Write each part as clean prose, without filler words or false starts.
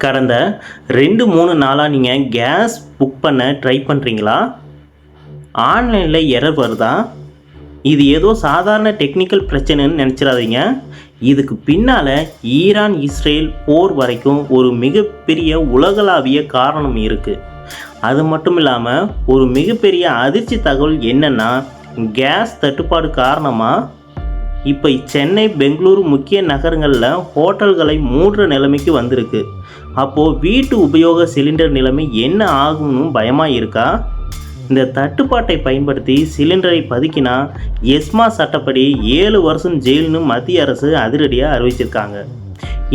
கடந்த 2-3 நாளாக நீங்கள் கேஸ் புக் பண்ண ட்ரை பண்ணுறீங்களா? ஆன்லைனில் எரர் வருதா? இது ஏதோ சாதாரண டெக்னிக்கல் பிரச்சனைன்னு நினச்சிடாதீங்க. இதுக்கு பின்னால் ஈரான் இஸ்ரேல் போர் வரைக்கும் ஒரு மிகப்பெரிய உலகளாவிய காரணம் இருக்குது. அது மட்டும் இல்லாமல் ஒரு மிகப்பெரிய அதிர்ச்சி தகவல் என்னென்னா, கேஸ் தட்டுப்பாடு காரணமாக இப்போ சென்னை, பெங்களூரு முக்கிய நகரங்களில் ஹோட்டல்களை மூடுற நிலைமைக்கு வந்திருக்கு. அப்போது வீட்டு உபயோக சிலிண்டர் நிலைமை என்ன ஆகும்னு பயமாக இருக்கா? இந்த தட்டுப்பாட்டை பயன்படுத்தி சிலிண்டரை பதுக்கினா எஸ்மா சட்டப்படி 7 வருஷம் ஜெயில்னு மத்திய அரசு அதிரடியாக அறிவிச்சிருக்காங்க.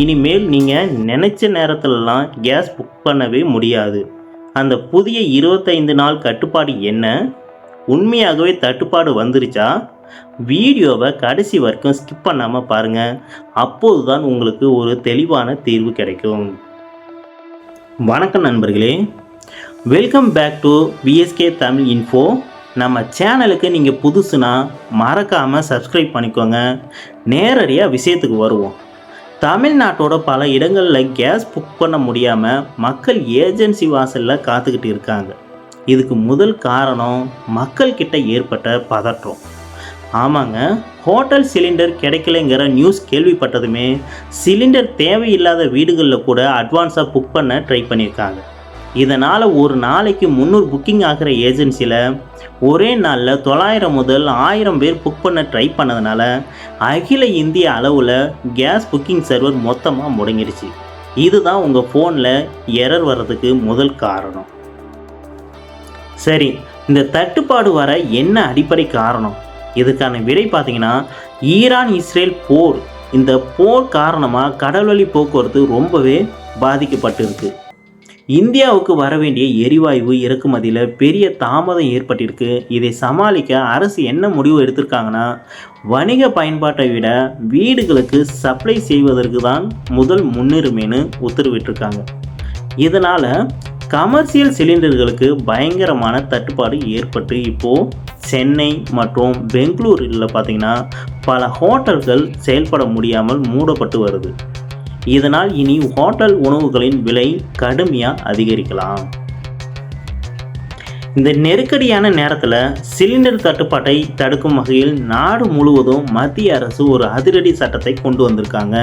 இனிமேல் நீங்கள் நினச்ச நேரத்திலலாம் கேஸ் புக் பண்ணவே முடியாது. அந்த புதிய 25 நாள் கட்டுப்பாடு என்ன? உண்மையாகவே தட்டுப்பாடு வந்துருச்சா? வீடியோவை கடைசி வரைக்கும் ஸ்கிப் பண்ணாமல் பாருங்கள். அப்போது தான் உங்களுக்கு ஒரு தெளிவான தீர்வு கிடைக்கும். வணக்கம் நண்பர்களே, welcome back to VSK Tamil info. நம்ம சேனலுக்கு நீங்கள் புதுசுனா மறக்காமல் சப்ஸ்கிரைப் பண்ணிக்கோங்க. நேரடியாக விஷயத்துக்கு வருவோம். தமிழ்நாட்டோட பல இடங்களில் கேஸ் புக் பண்ண முடியாமல் மக்கள் ஏஜென்சி வாசலில் காத்துக்கிட்டு இருக்காங்க. இதுக்கு முதல் காரணம் மக்கள்கிட்ட ஏற்பட்ட பதற்றம். ஆமாங்க, ஹோட்டல் சிலிண்டர் கிடைக்கலைங்கிற நியூஸ் கேள்விப்பட்டதுமே சிலிண்டர் தேவையில்லாத வீடுகளில் கூட அட்வான்ஸாக புக் பண்ண ட்ரை பண்ணியிருக்காங்க. இதனால் ஒரு நாளைக்கு 300 புக்கிங் ஆகிற ஏஜென்சியில் ஒரே நாளில் 900 முதல் 1000 பேர் புக் பண்ண ட்ரை பண்ணதுனால அகில இந்திய அளவில் கேஸ் புக்கிங் சர்வர் மொத்தமாக முடங்கிடுச்சு. இதுதான் உங்கள் ஃபோனில் எரர் வர்றதுக்கு முதல் காரணம். சரி, இந்த தட்டுப்பாடு வர என்ன அடிப்படை காரணம்? இதுக்கான விடை பார்த்தீங்கன்னா, ஈரான் இஸ்ரேல் போர். இந்த போர் காரணமாக கடல்வழி போக்குவரத்து ரொம்பவே பாதிக்கப்பட்டிருக்கு. இந்தியாவுக்கு வர வேண்டிய எரிவாயு இறக்குமதியில் பெரிய தாமதம் ஏற்பட்டிருக்கு. இதை சமாளிக்க அரசு என்ன முடிவு எடுத்திருக்காங்கன்னா, வணிக பயன்பாட்டை விட வீடுகளுக்கு சப்ளை செய்வதற்கு தான் முதல் முன்னுரிமைன்னு உத்தரவிட்டிருக்காங்க. இதனால் கமர்ஷியல் சிலிண்டர்களுக்கு பயங்கரமான தட்டுப்பாடு ஏற்பட்டு இப்போது சென்னை மற்றும் பெங்களூரில் பார்த்திங்கன்னா பல ஹோட்டல்கள் செயல்பட முடியாமல் மூடப்பட்டு வருது. இதனால் இனி ஹோட்டல் உணவுகளின் விலை கடுமையாக அதிகரிக்கலாம். இந்த நெருக்கடியான நேரத்தில் சிலிண்டர் தட்டுப்பாட்டை தடுக்கும் வகையில் நாடு முழுவதும் மத்திய அரசு ஒரு அதிரடி சட்டத்தை கொண்டு வந்திருக்காங்க.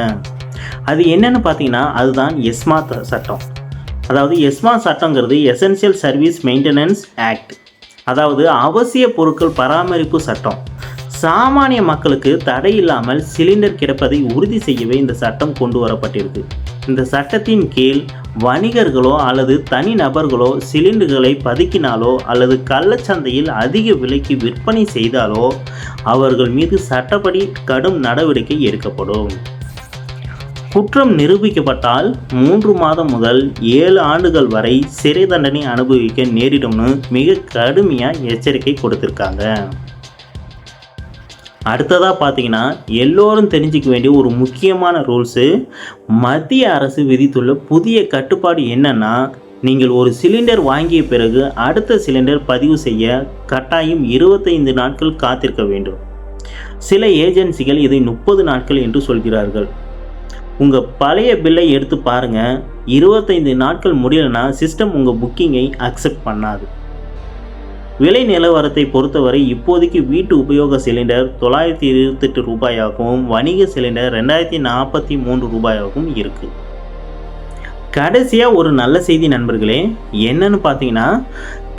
அது என்னன்னு பார்த்தீங்கன்னா, அதுதான் எஸ்மா சட்டம். அதாவது எஸ்மா சட்டங்கிறது எசென்சியல் சர்வீஸ் மெயின்டெனன்ஸ் ஆக்ட், அதாவது அவசிய பொருட்கள் பராமரிப்பு சட்டம். சாமானிய மக்களுக்கு தடை இல்லாமல் சிலிண்டர் கிடைப்பதை உறுதி செய்யவே இந்த சட்டம் கொண்டு வரப்பட்டிருக்கு. இந்த சட்டத்தின் கீழ் வணிகர்களோ அல்லது தனி நபர்களோ சிலிண்டர்களை பதுக்கினாலோ அல்லது கள்ளச்சந்தையில் அதிக விலைக்கு விற்பனை செய்தாலோ அவர்கள் மீது சட்டப்படி கடும் நடவடிக்கை எடுக்கப்படும். குற்றம் நிரூபிக்கப்பட்டால் 3 மாதம் முதல் 7 ஆண்டுகள் வரை சிறை தண்டனை அனுபவிக்க நேரிடும்னு மிக கடுமையாக எச்சரிக்கை கொடுத்துருக்காங்க. அடுத்ததாக பார்த்தீங்கன்னா, எல்லோரும் தெரிஞ்சிக்க வேண்டிய ஒரு முக்கியமான ரூல்ஸு, மத்திய அரசு விதித்துள்ள புதிய கட்டுப்பாடு என்னன்னா, நீங்கள் ஒரு சிலிண்டர் வாங்கிய பிறகு அடுத்த சிலிண்டர் பதிவு செய்ய கட்டாயம் 25 நாட்கள் காத்திருக்க வேண்டும். சில ஏஜென்சிகள் இதை 30 நாட்கள் என்று சொல்கிறார்கள். உங்கள் பழைய பில்லை எடுத்து பாருங்கள். 25 நாட்கள் முடியலைன்னா சிஸ்டம் உங்கள் புக்கிங்கை அக்செப்ட் பண்ணாது. விலை நிலவரத்தை பொறுத்தவரை இப்போதைக்கு வீட்டு உபயோக சிலிண்டர் 928 ரூபாயாகவும் வணிக சிலிண்டர் 2043 ரூபாயாகவும் இருக்குது. கடைசியாக ஒரு நல்ல செய்தி நண்பர்களே, என்னன்னு பார்த்தீங்கன்னா,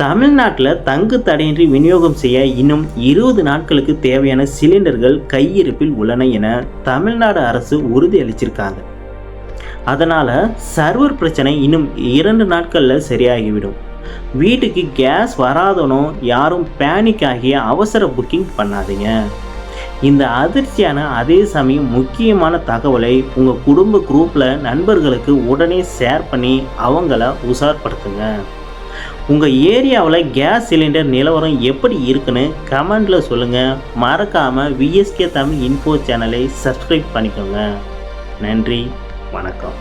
தமிழ்நாட்டில் தங்கு தடையின்றி விநியோகம் செய்ய இன்னும் 20 நாட்களுக்கு தேவையான சிலிண்டர்கள் கையிருப்பில் உள்ளன என தமிழ்நாடு அரசு உறுதி அளிச்சிருக்காங்க. அதனால் சர்வர் பிரச்சனை இன்னும் 2 நாட்களில் சரியாகிவிடும். வீட்டுக்கு கேஸ் வராதனோ யாரும் பேனிக் ஆகிய அவசர புக்கிங் பண்ணாதீங்க. இந்த அதிர்ச்சியான அதே சமயம் முக்கியமான தகவலை உங்கள் குடும்ப குரூப்பில் நண்பர்களுக்கு உடனே ஷேர் பண்ணி அவங்கள உஷார்படுத்துங்க. உங்கள் ஏரியாவில் கேஸ் சிலிண்டர் நிலவரம் எப்படி இருக்குன்னு கமெண்டில் சொல்லுங்கள். மறக்காமல் விஎஸ்கே தமிழ் இன்ஃபோ சேனலை சப்ஸ்கிரைப் பண்ணிக்கோங்க. நன்றி, வணக்கம்.